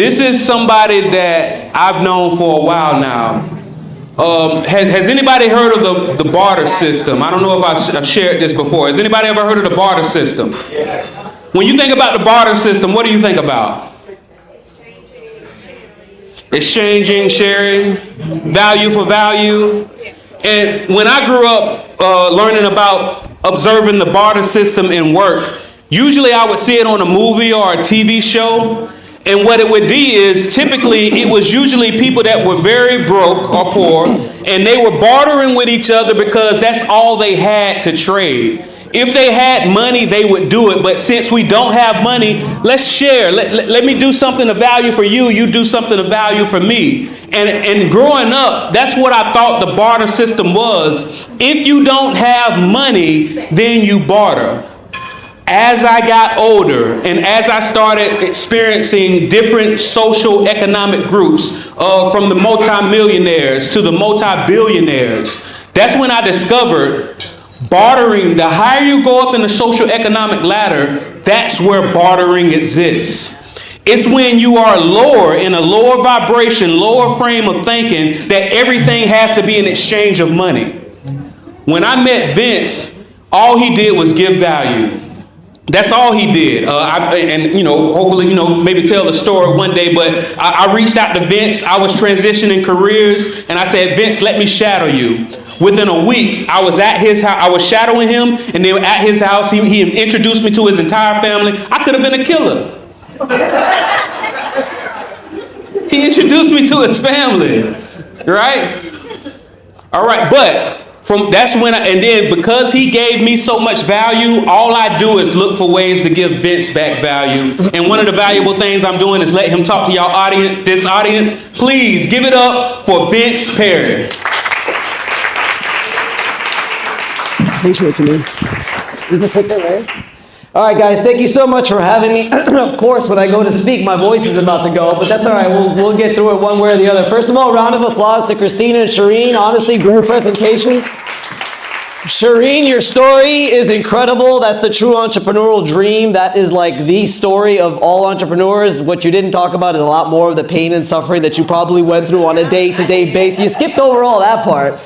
This is somebody that I've known for a while now. Has anybody heard of the barter system? I don't know if I've shared this before. Has anybody ever heard of the barter system? Yeah. When you think about the barter system, what do you think about? Exchanging, sharing, value for value. And when I grew up learning about observing the barter system in work, usually I would see it on a movie or a TV show. And what it would be is typically it was usually people that were very broke or poor, and they were bartering with each other because that's all they had to trade. If they had money, they would do it. But since we don't have money, let's share. Let me do something of value for you. You do something of value for me. And growing up, that's what I thought the barter system was. If you don't have money, then you barter. As I got older and as I started experiencing different social economic groups, from the multimillionaires to the multi-billionaires, that's when I discovered bartering. The higher you go up in the social economic ladder, that's where bartering exists. It's when you are lower, in a lower vibration, lower frame of thinking, that everything has to be in exchange of money. When I met Vince, all he did was give value. That's all he did. Hopefully, maybe tell the story one day, but I reached out to Vince. I was transitioning careers, and I said, Vince, let me shadow you. Within a week, I was at his house. I was shadowing him, and then at his house, he introduced me to his entire family. I could have been a killer. He introduced me to his family, right? All right, but that's when and then because he gave me so much value, all I do is look for ways to give Vince back value. And one of the valuable things I'm doing is let him talk to y'all audience. This audience, please give it up for Vince Perri. Appreciate you, man. Is it there, right? All right, guys, thank you so much for having me. Of course, when I go to speak, my voice is about to go, but that's all right. We'll get through it one way or the other. First of all, round of applause to Christina and Shireen. Honestly, great presentations. Shireen, your story is incredible. That's the true entrepreneurial dream. That is like the story of all entrepreneurs. What you didn't talk about is a lot more of the pain and suffering that you probably went through on a day-to-day basis. You skipped over all that part.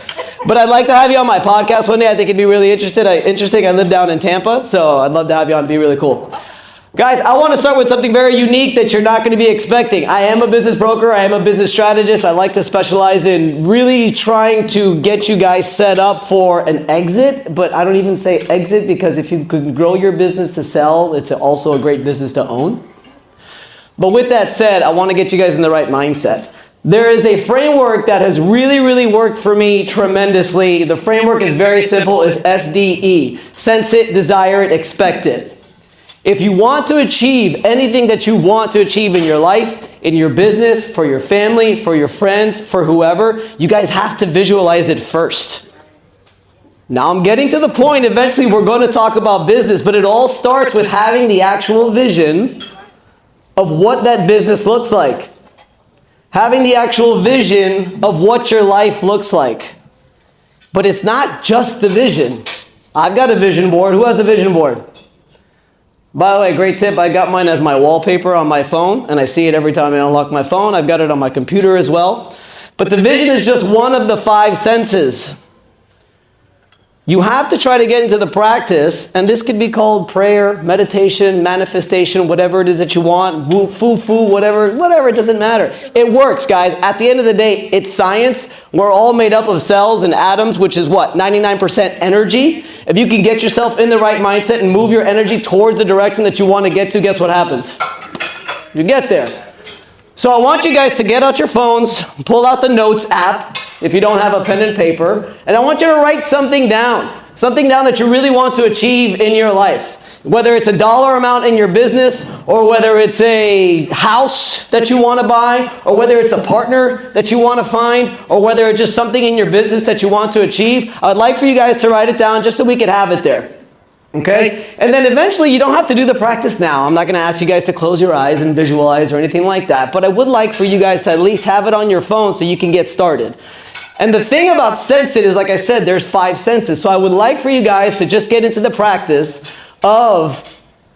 But I'd like to have you on my podcast one day. I think it'd be really interesting. I live down in Tampa, so I'd love to have you on. It'd be really cool. Guys, I want to start with something very unique that you're not going to be expecting. I am a business broker. I am a business strategist. I like to specialize in really trying to get you guys set up for an exit. But I don't even say exit because if you can grow your business to sell, it's also a great business to own. But with that said, I want to get you guys in the right mindset. There is a framework that has really, really worked for me tremendously. The framework is very simple. It's SDE. Sense it, desire it, expect it. If you want to achieve anything that you want to achieve in your life, in your business, for your family, for your friends, for whoever, you guys have to visualize it first. Now I'm getting to the point, eventually we're going to talk about business, but it all starts with having the actual vision of what that business looks like. Having the actual vision of what your life looks like. But it's not just the vision. I've got a vision board. Who has a vision board? By the way, great tip. I got mine as my wallpaper on my phone, and I see it every time I unlock my phone. I've got it on my computer as well. But the vision is just one of the 5 senses. You have to try to get into the practice, and this could be called prayer, meditation, manifestation, whatever it is that you want, foo-foo, whatever, it doesn't matter. It works, guys. At the end of the day, it's science. We're all made up of cells and atoms, which is what? 99% energy. If you can get yourself in the right mindset and move your energy towards the direction that you want to get to, guess what happens? You get there. So I want you guys to get out your phones, pull out the notes app, if you don't have a pen and paper, and I want you to write something down that you really want to achieve in your life. Whether it's a dollar amount in your business, or whether it's a house that you want to buy, or whether it's a partner that you want to find, or whether it's just something in your business that you want to achieve, I would like for you guys to write it down just so we could have it there. Okay? And then eventually you don't have to do the practice now. I'm not going to ask you guys to close your eyes and visualize or anything like that, but I would like for you guys to at least have it on your phone so you can get started. And the thing about sense it is, like I said, there's 5 senses. So I would like for you guys to just get into the practice of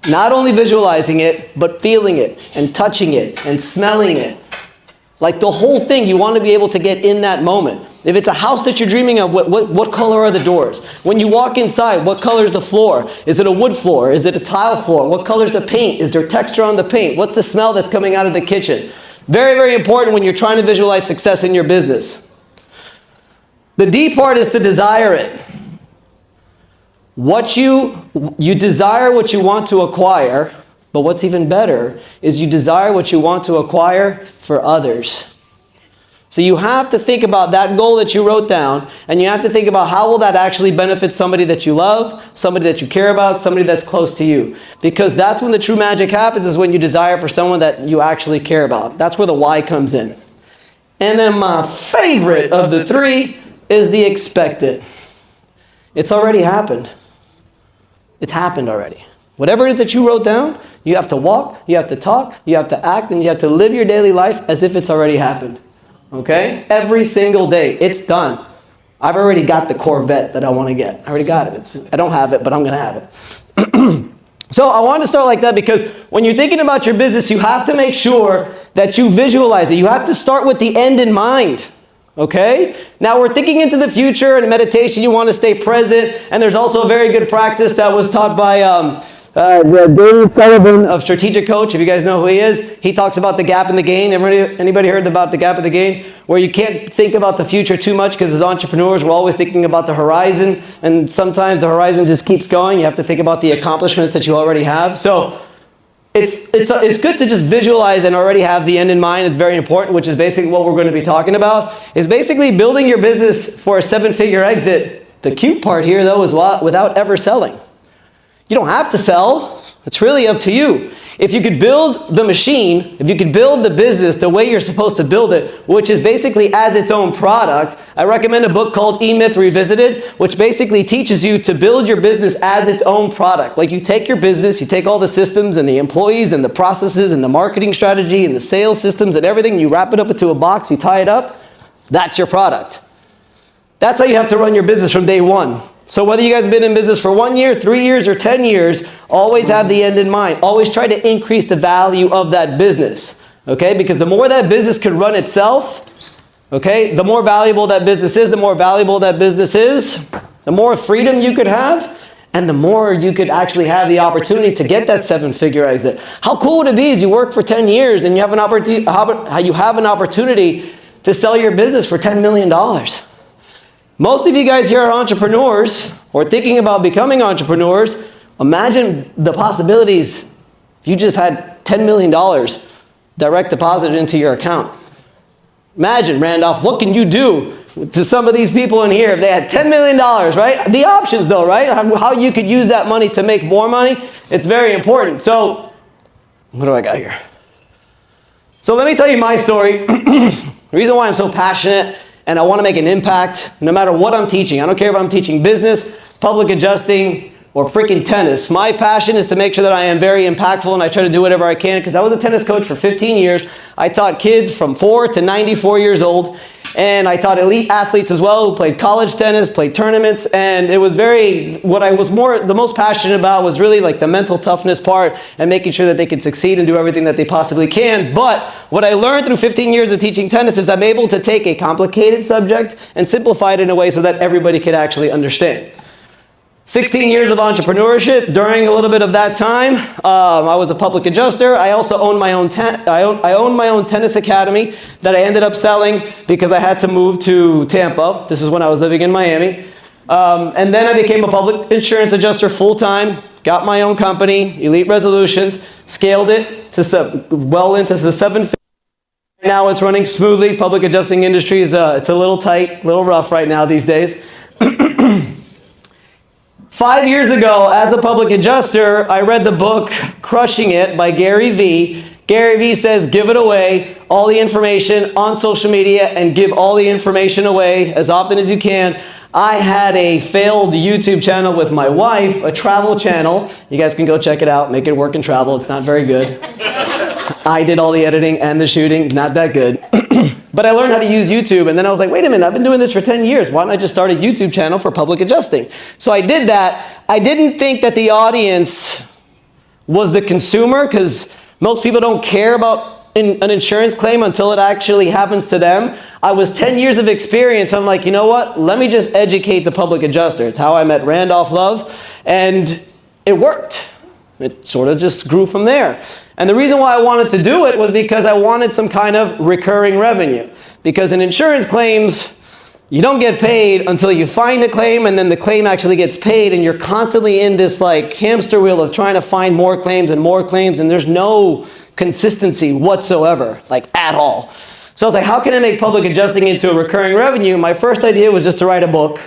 Not only visualizing it, but feeling it and touching it and smelling it. Like the whole thing, you want to be able to get in that moment. If it's a house that you're dreaming of, what color are the doors? When you walk inside, what color is the floor? Is it a wood floor? Is it a tile floor? What color is the paint? Is there texture on the paint? What's the smell that's coming out of the kitchen? Very, very important when you're trying to visualize success in your business. The D part is to desire it. You desire what you want to acquire, but what's even better is you desire what you want to acquire for others. So you have to think about that goal that you wrote down, and you have to think about how will that actually benefit somebody that you love, somebody that you care about, somebody that's close to you. Because that's when the true magic happens, is when you desire for someone that you actually care about. That's where the why comes in. And then my favorite of the three is the expected. It's already happened. It's happened already. Whatever it is that you wrote down, you have to walk, you have to talk, you have to act, and you have to live your daily life as if it's already happened. Okay? Every single day. It's done. I've already got the Corvette that I want to get. I already got it. I don't have it, but I'm going to have it. So I wanted to start like that because when you're thinking about your business, you have to make sure that you visualize it. You have to start with the end in mind. Okay? Now we're thinking into the future, and meditation, you want to stay present. And there's also a very good practice that was taught by Dave Sullivan of Strategic Coach. If you guys know who he is, he talks about the gap in the gain. Anybody heard about the gap in the gain? Where you can't think about the future too much, because as entrepreneurs, we're always thinking about the horizon. And sometimes the horizon just keeps going. You have to think about the accomplishments that you already have. So it's good to just visualize and already have the end in mind. It's very important, which is basically what we're going to be talking about. Is basically building your business for a 7-figure exit. The cute part here, though, is without ever selling. You don't have to sell. It's really up to you. If you could build the machine, if you could build the business the way you're supposed to build it, which is basically as its own product, I recommend a book called E-Myth Revisited, which basically teaches you to build your business as its own product. Like you take your business, you take all the systems and the employees and the processes and the marketing strategy and the sales systems and everything, you wrap it up into a box, you tie it up, that's your product. That's how you have to run your business from day one. So whether you guys have been in business for 1 year, 3 years, or 10 years, always have the end in mind. Always try to increase the value of that business, okay? Because the more that business could run itself, okay, the more valuable that business is, the more freedom you could have, and the more you could actually have the opportunity to get that 7-figure exit. How cool would it be is you work for 10 years and you have an opportunity to sell your business for $10 million. Most of you guys here are entrepreneurs or thinking about becoming entrepreneurs. Imagine the possibilities if you just had $10 million direct deposited into your account. Imagine, Randolph, what can you do to some of these people in here if they had $10 million, right? The options though, right? How you could use that money to make more money, it's very important. So, what do I got here? So let me tell you my story. The reason why I'm so passionate and I want to make an impact no matter what I'm teaching. I don't care if I'm teaching business, public adjusting, or freaking tennis. My passion is to make sure that I am very impactful, and I try to do whatever I can because I was a tennis coach for 15 years. I taught kids from 4 to 94 years old, and I taught elite athletes as well who played college tennis, played tournaments, and it was what I was the most passionate about was really like the mental toughness part and making sure that they could succeed and do everything that they possibly can. But what I learned through 15 years of teaching tennis is I'm able to take a complicated subject and simplify it in a way so that everybody could actually understand. 16 years of entrepreneurship. During a little bit of that time, I was a public adjuster. I also owned my own I owned my own tennis academy that I ended up selling because I had to move to Tampa. This is when I was living in Miami. And then I became a public insurance adjuster full-time, got my own company, Elite Resolutions, scaled it to well into the 7 figures. Now it's running smoothly. Public adjusting industry is it's a little tight, a little rough right now these days. 5 years ago, as a public adjuster, I read the book Crushing It by Gary Vee. Gary Vee says, give it away, all the information on social media, and give all the information away as often as you can. I had a failed YouTube channel with my wife, a travel channel. You guys can go check it out, Make It Work and Travel. It's not very good. I did all the editing and the shooting, not that good. But I learned how to use YouTube, and then I was like, wait a minute, I've been doing this for 10 years. Why don't I just start a YouTube channel for public adjusting? So I did that. I didn't think that the audience was the consumer, because most people don't care about an insurance claim until it actually happens to them. I was 10 years of experience. I'm like, you know what? Let me just educate the public adjuster. It's how I met Randolph Love, and it worked. It sort of just grew from there. And the reason why I wanted to do it was because I wanted some kind of recurring revenue. Because in insurance claims, you don't get paid until you find a claim, and then the claim actually gets paid, and you're constantly in this like hamster wheel of trying to find more claims, and there's no consistency whatsoever, like at all. So I was like, how can I make public adjusting into a recurring revenue? My first idea was just to write a book,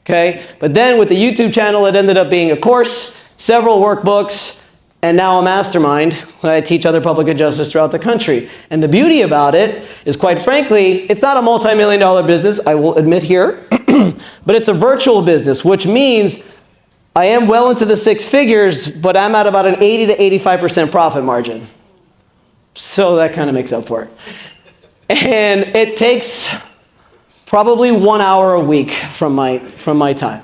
okay? But then with the YouTube channel, it ended up being a course, several workbooks, and now a mastermind when I teach other public adjusters throughout the country. And the beauty about it is, quite frankly, it's not a multi-million-dollar business, I will admit here, but it's a virtual business, which means I am well into the six figures, but I'm at about an 80 to 85% profit margin. So that kind of makes up for it. And it takes probably 1 hour a week from my time.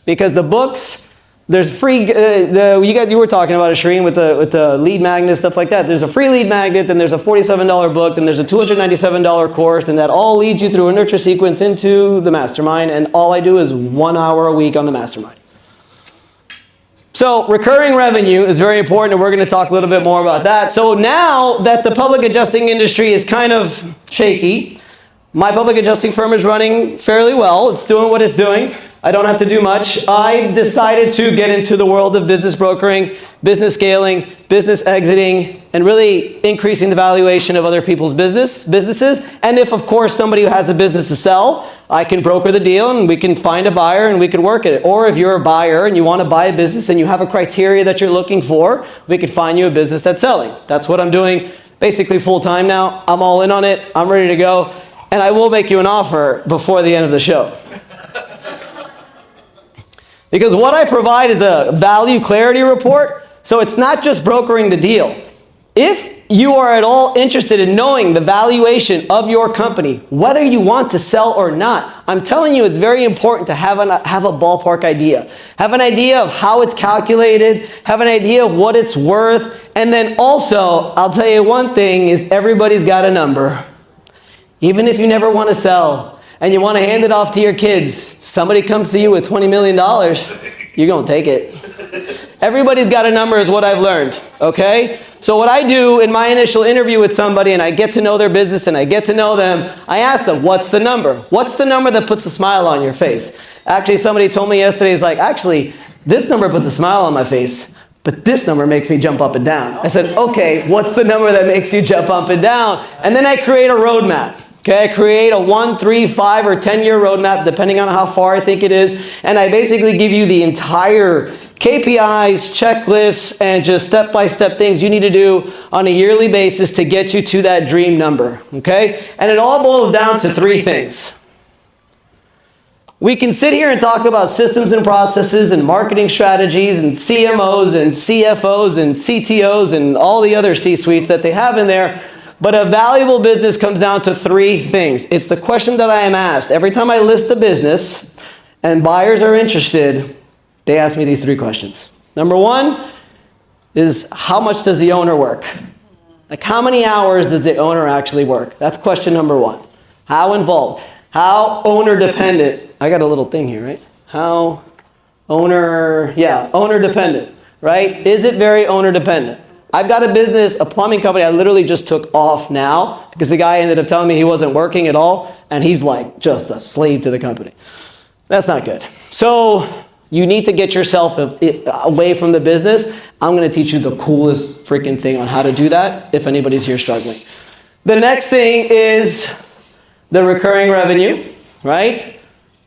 Because the books, there's free, you were talking about it, Shireen, with the lead magnet, stuff like that. There's a free lead magnet, then there's a $47 book, then there's a $297 course, and that all leads you through a nurture sequence into the mastermind, and all I do is 1 hour a week on the mastermind. So recurring revenue is very important, and we're going to talk a little bit more about that. So now that the public adjusting industry is kind of shaky, my public adjusting firm is running fairly well. It's doing what it's doing. I don't have to do much. I decided to get into the world of business brokering, business scaling, business exiting, and really increasing the valuation of other people's businesses. And if, of course, somebody who has a business to sell, I can broker the deal and we can find a buyer and we can work at it. Or if you're a buyer and you want to buy a business and you have a criteria that you're looking for, we could find you a business that's selling. That's what I'm doing basically full time now. I'm all in on it. I'm ready to go. And I will make you an offer before the end of the show. Because what I provide is a value clarity report, so it's not just brokering the deal. If you are at all interested in knowing the valuation of your company, whether you want to sell or not, I'm telling you it's very important to have a ballpark idea. Have an idea of how it's calculated, have an idea of what it's worth, and then also, I'll tell you one thing, is everybody's got a number. Even if you never want to sell, and you want to hand it off to your kids, somebody comes to you with $20 million, you're going to take it. Everybody's got a number is what I've learned, okay? So what I do in my initial interview with somebody and I get to know their business and I get to know them, I ask them, what's the number? What's the number that puts a smile on your face? Actually, somebody told me yesterday, he's like, actually, this number puts a smile on my face, but this number makes me jump up and down. I said, okay, what's the number that makes you jump up and down? And then I create a roadmap. Okay, I create a 1, 3, 5, or 10-year roadmap, depending on how far I think it is. And I basically give you the entire KPIs, checklists, and just step-by-step things you need to do on a yearly basis to get you to that dream number. Okay? And it all boils down to 3 things. We can sit here and talk about systems and processes and marketing strategies and CMOs and CFOs and CTOs and all the other C-suites that they have in there. But a valuable business comes down to 3 things. It's the question that I am asked. Every time I list a business and buyers are interested, they ask me these 3 questions. Number 1 is, how much does the owner work? Like, how many hours does the owner actually work? That's question number 1. How involved? How owner dependent? I got a little thing here, right? How owner dependent, right? Is it very owner dependent? I've got a business, a plumbing company I literally just took off now because the guy ended up telling me he wasn't working at all, and he's like just a slave to the company. That's not good. So you need to get yourself away from the business. I'm going to teach you the coolest freaking thing on how to do that if anybody's here struggling. The next thing is the recurring revenue, right?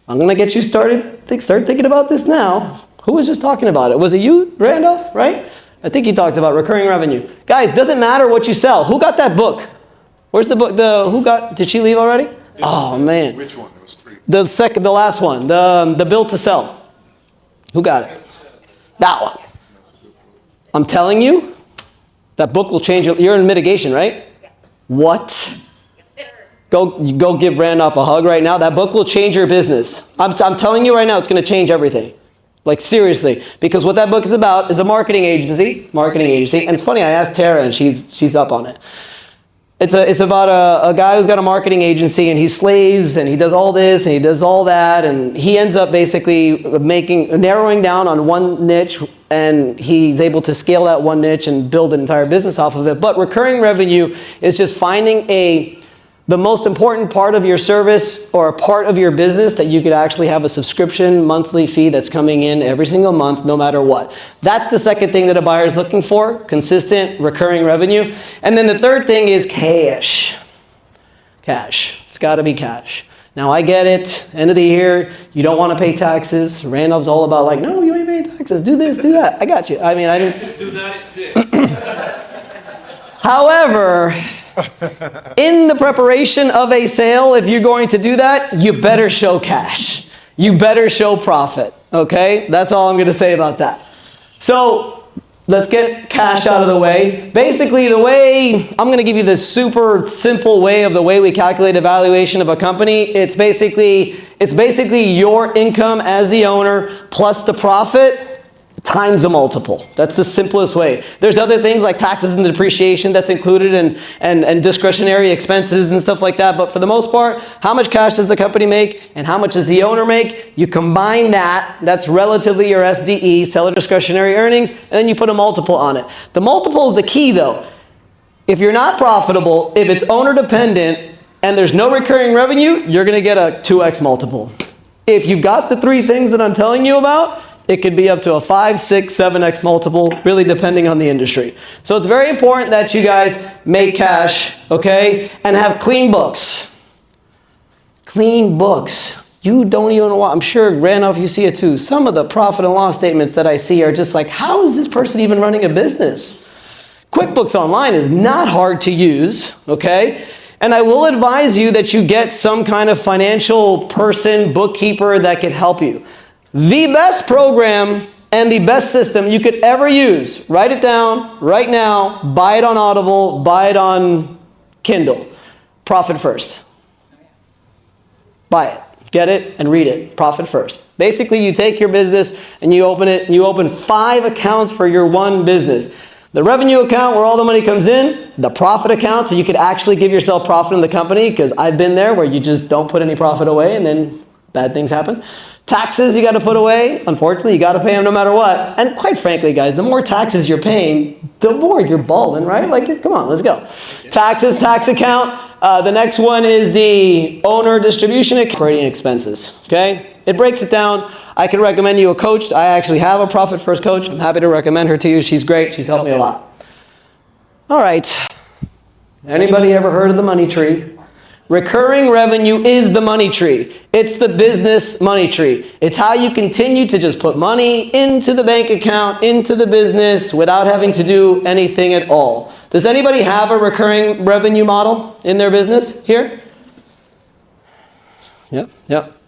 I'm going to get you started. Start thinking about this now. Who was just talking about it? Was it you, Randolph, right? I think you talked about recurring revenue. Guys, doesn't matter what you sell. Who got that book? Where's the book? Did she leave already? Oh, man. Which one? It was 3. The last one, the build to sell. Who got it? That one. I'm telling you, that book will change you're in mitigation, right? What? Go give Randolph a hug right now. That book will change your business. I'm telling you right now, it's going to change everything. Like seriously, because what that book is about is a marketing agency. And it's funny, I asked Tara and she's up on it. It's about a guy who's got a marketing agency and he slaves and he does all this and he does all that, and he ends up basically narrowing down on one niche, and he's able to scale that one niche and build an entire business off of it. But recurring revenue is just finding the most important part of your service or a part of your business that you could actually have a subscription monthly fee that's coming in every single month, no matter what. That's the second thing that a buyer is looking for, consistent recurring revenue. And then the third thing is cash. Cash. It's got to be cash. Now I get it, end of the year, you don't want to pay taxes. Randolph's all about like, no, you ain't paying taxes, do this, do that. I got you. I mean, I didn't. Taxes do not exist. However, in the preparation of a sale, if you're going to do that, you better show cash. You better show profit, okay? That's all I'm going to say about that. So let's get cash out of the way. Basically, I'm going to give you this super simple way of the way we calculate a valuation of a company. It's basically your income as the owner plus the profit times a multiple. That's the simplest way. There's other things like taxes and depreciation that's included and discretionary expenses and stuff like that. But for the most part, how much cash does the company make and how much does the owner make? You combine that. That's relatively your SDE, seller discretionary earnings, and then you put a multiple on it. The multiple is the key though. If you're not profitable, if it's owner dependent and there's no recurring revenue, you're going to get a 2x multiple. If you've got the three things that I'm telling you about, it could be up to a 5, 6, 7x multiple, really depending on the industry. So it's very important that you guys make cash, okay? And have clean books. Clean books. You don't even want, I'm sure, Randolph, you see it too. Some of the profit and loss statements that I see are just like, how is this person even running a business? QuickBooks Online is not hard to use, okay? And I will advise you that you get some kind of financial person, bookkeeper that can help you. The best program and the best system you could ever use, write it down right now, buy it on Audible, buy it on Kindle. Profit First. Buy it, get it, and read it. Profit First. Basically, you take your business and you open it, and you open 5 accounts for your one business. The revenue account where all the money comes in, the profit account so you could actually give yourself profit in the company, because I've been there where you just don't put any profit away and then bad things happen. Taxes you got to put away. Unfortunately, you got to pay them no matter what. And quite frankly, guys, the more taxes you're paying, the more you're balling, right? Like, come on, let's go. Taxes, tax account. The next one is the owner distribution account. Operating expenses, okay? It breaks it down. I could recommend you a coach. I actually have a Profit First coach. I'm happy to recommend her to you. She's great. She's helped me a lot. All right. Anybody ever heard of the money tree? Recurring revenue is the money tree. It's the business money tree. It's how you continue to just put money into the bank account, into the business without having to do anything at all. Does anybody have a recurring revenue model in their business here? Yep.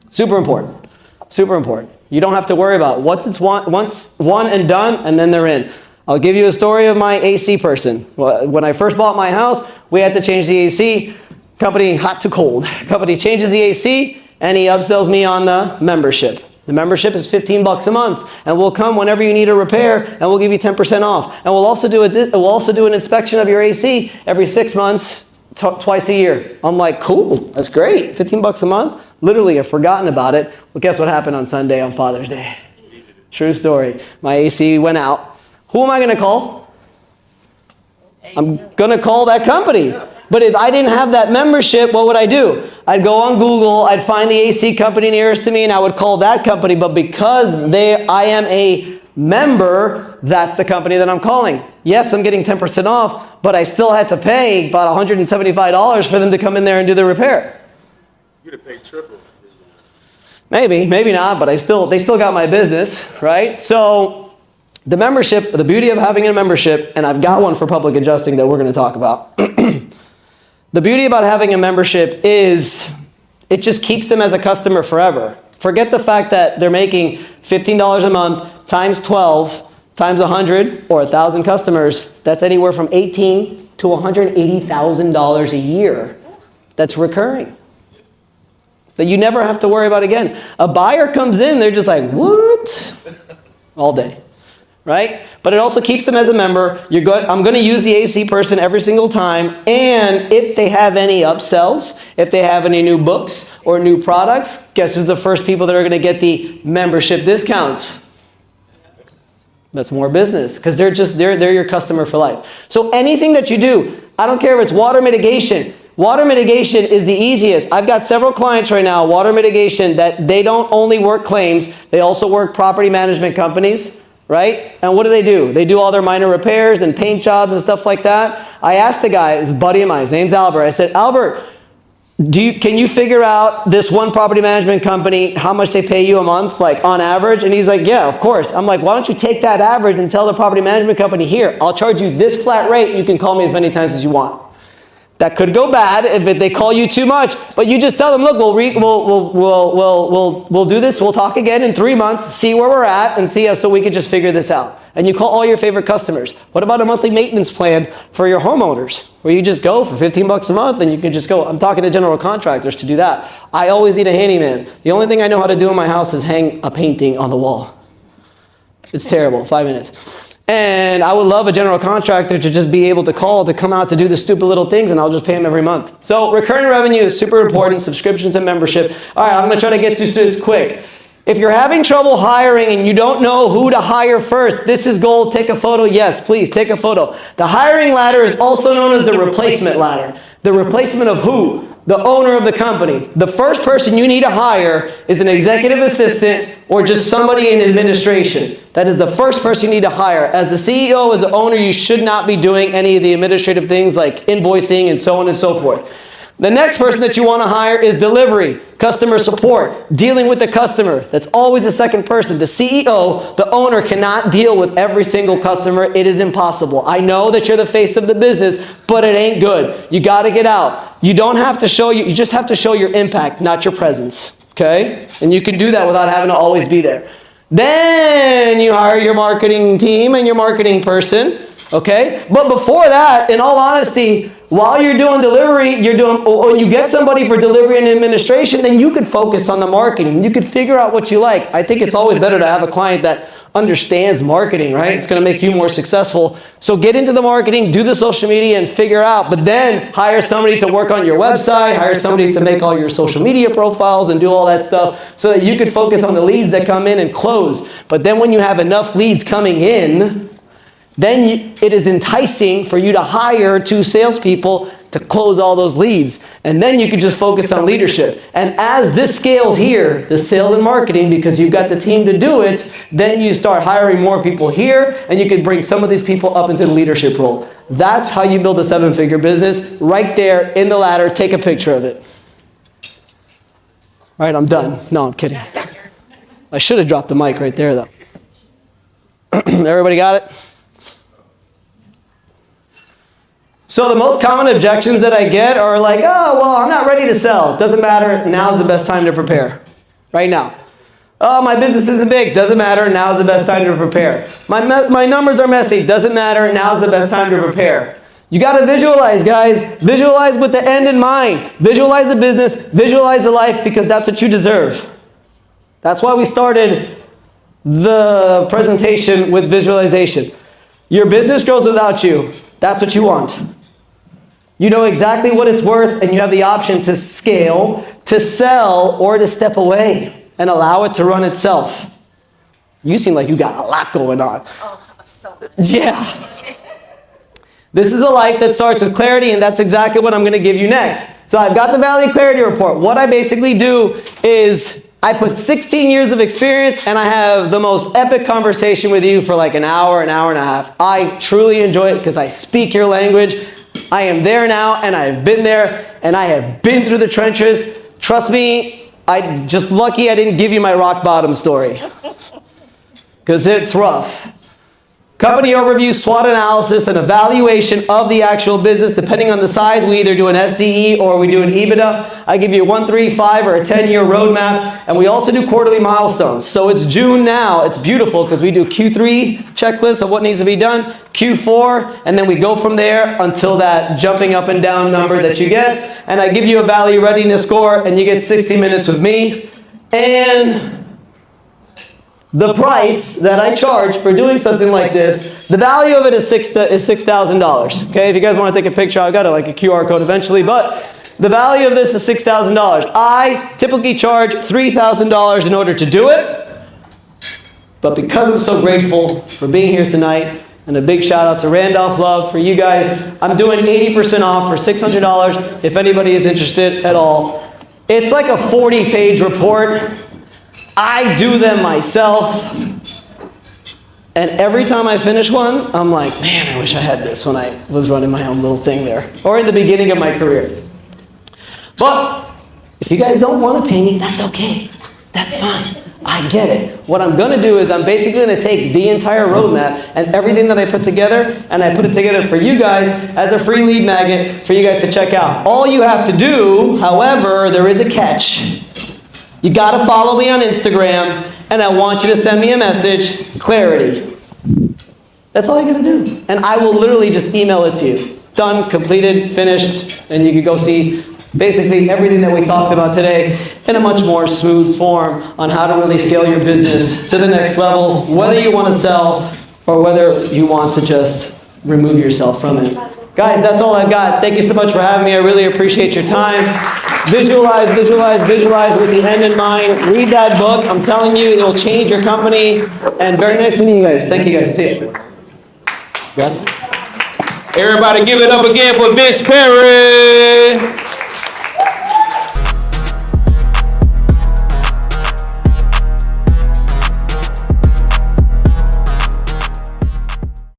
Super important. Super important. You don't have to worry about once one and done and then they're in. I'll give you a story of my AC person. When I first bought my house, we had to change the AC. Company, hot to cold. Company changes the AC and he upsells me on the membership. The membership is $15 a month, and we'll come whenever you need a repair, and we'll give you 10% off. And we'll also do an inspection of your AC every 6 months, twice a year. I'm like, cool, that's great. $15 a month. Literally, I've forgotten about it. Well, guess what happened on Sunday on Father's Day? True story. My AC went out. Who am I going to call? I'm going to call that company. But if I didn't have that membership, what would I do? I'd go on Google, I'd find the AC company nearest to me, and I would call that company. But because I am a member, that's the company that I'm calling. Yes, I'm getting 10% off, but I still had to pay about $175 for them to come in there and do the repair. You'd have paid triple. Maybe not, but they still got my business, right? So the membership, the beauty of having a membership, and I've got one for public adjusting that we're going to talk about. The beauty about having a membership is it just keeps them as a customer forever. Forget the fact that they're making $15 a month times 12 times 100 or 1,000 customers. That's anywhere from $18,000 to $180,000 a year. That's recurring. that you never have to worry about again. A buyer comes in, they're just like, what? All day, right? But it also keeps them as a member. I'm going to use the AC person every single time. And if they have any upsells, if they have any new books or new products, guess who's the first people that are going to get the membership discounts? That's more business, because they're your customer for life. So anything that you do, I don't care if it's water mitigation. Water mitigation is the easiest. I've got several clients right now, water mitigation, that they don't only work claims, they also work property management companies, right? And what do? They do all their minor repairs and paint jobs and stuff like that. I asked the guy, this buddy of mine, his name's Albert. I said, Albert, can you figure out this one property management company, how much they pay you a month, like on average? And he's like, yeah, of course. I'm like, why don't you take that average and tell the property management company, here, I'll charge you this flat rate. You can call me as many times as you want. That could go bad if they call you too much, but you just tell them, look, we'll do this. We'll talk again in 3 months, see where we're at, and see so we can just figure this out. And you call all your favorite customers. What about a monthly maintenance plan for your homeowners, where you just go for 15 bucks a month and you can just go? I'm talking to general contractors to do that. I always need a handyman. The only thing I know how to do in my house is hang a painting on the wall. It's terrible, 5 minutes. And I would love a general contractor to just be able to call to come out to do the stupid little things, and I'll just pay them every month. So recurring revenue is super important, subscriptions and membership. All right, I'm going to try to get through this quick. If you're having trouble hiring and you don't know who to hire first, this is gold. Take a photo. Yes, please take a photo. The hiring ladder is also known as the replacement ladder. The replacement of who? The owner of the company. The first person you need to hire is an executive assistant or just somebody in administration. That is the first person you need to hire. As the CEO, as the owner, you should not be doing any of the administrative things like invoicing and so on and so forth. The next person that you want to hire is delivery, customer support, dealing with the customer. That's always the second person. The CEO, the owner, cannot deal with every single customer. It is impossible. I know that you're the face of the business, but it ain't good. You got to get out. You don't have to show you just have to show your impact, not your presence. Okay? And you can do that without having to always be there. Then you hire your marketing team and your marketing person. Okay? But before that, in all honesty, while you're doing delivery, when you get somebody for delivery and administration, then you could focus on the marketing. You could figure out what you like. I think it's always better to have a client that understands marketing, right? It's going to make you more successful. So get into the marketing, do the social media, and figure out. But then hire somebody to work on your website, hire somebody to make all your social media profiles and do all that stuff so that you could focus on the leads that come in and close. But then when you have enough leads coming in, then it is enticing for you to hire 2 salespeople to close all those leads. And then you can just focus on leadership. And as this scales here, the sales and marketing, because you've got the team to do it, then you start hiring more people here, and you can bring some of these people up into the leadership role. That's how you build a 7-figure business, right there in the ladder. Take a picture of it. All right, I'm done. No, I'm kidding. I should have dropped the mic right there, though. Everybody got it? So the most common objections that I get are like, oh, well, I'm not ready to sell. Doesn't matter. Now's the best time to prepare. Right now. Oh, my business isn't big. Doesn't matter. Now's the best time to prepare. My numbers are messy. Doesn't matter. Now's the best time to prepare. You got to visualize, guys. Visualize with the end in mind. Visualize the business. Visualize the life, because that's what you deserve. That's why we started the presentation with visualization. Your business grows without you. That's what you want. You know exactly what it's worth, and you have the option to scale, to sell, or to step away and allow it to run itself. You seem like you got a lot going on. Yeah. This is a life that starts with clarity, and that's exactly what I'm going to give you next. So I've got the Valley Clarity Report. What I basically do is I put 16 years of experience, and I have the most epic conversation with you for like an hour and a half. I truly enjoy it because I speak your language. I am there now, and I've been there, and I have been through the trenches. Trust me, I'm just lucky I didn't give you my rock bottom story, because it's rough. Company overview, SWOT analysis, and evaluation of the actual business. Depending on the size, we either do an SDE or we do an EBITDA. I give you a 1, 3, 5, or a 10-year roadmap. And we also do quarterly milestones. So it's June now. It's beautiful because we do Q3 checklist of what needs to be done, Q4, and then we go from there until that jumping up and down number that you get. And I give you a value readiness score, and you get 60 minutes with me. And the price that I charge for doing something like this, the value of it is $6,000. Okay, if you guys want to take a picture, I've got a QR code eventually, but the value of this is $6,000. I typically charge $3,000 in order to do it, but because I'm so grateful for being here tonight, and a big shout out to Randolph Love for you guys, I'm doing 80% off for $600 if anybody is interested at all. It's like a 40-page report. I do them myself, and every time I finish one, I'm like, man, I wish I had this when I was running my own little thing there, or in the beginning of my career. But if you guys don't want to pay me, that's okay. That's fine. I get it. What I'm going to do is I'm basically going to take the entire roadmap and everything that I put together, and I put it together for you guys as a free lead magnet for you guys to check out. All you have to do, however, there is a catch. You got to follow me on Instagram, and I want you to send me a message, clarity. That's all you got to do. And I will literally just email it to you. Done, completed, finished, and you can go see basically everything that we talked about today in a much more smooth form on how to really scale your business to the next level, whether you want to sell or whether you want to just remove yourself from it. Guys, that's all I've got. Thank you so much for having me. I really appreciate your time. Visualize, visualize, visualize with the end in mind. Read that book. I'm telling you, it will change your company. And very nice meeting you guys. Thank you guys. See you. Everybody give it up again for Vince Perri.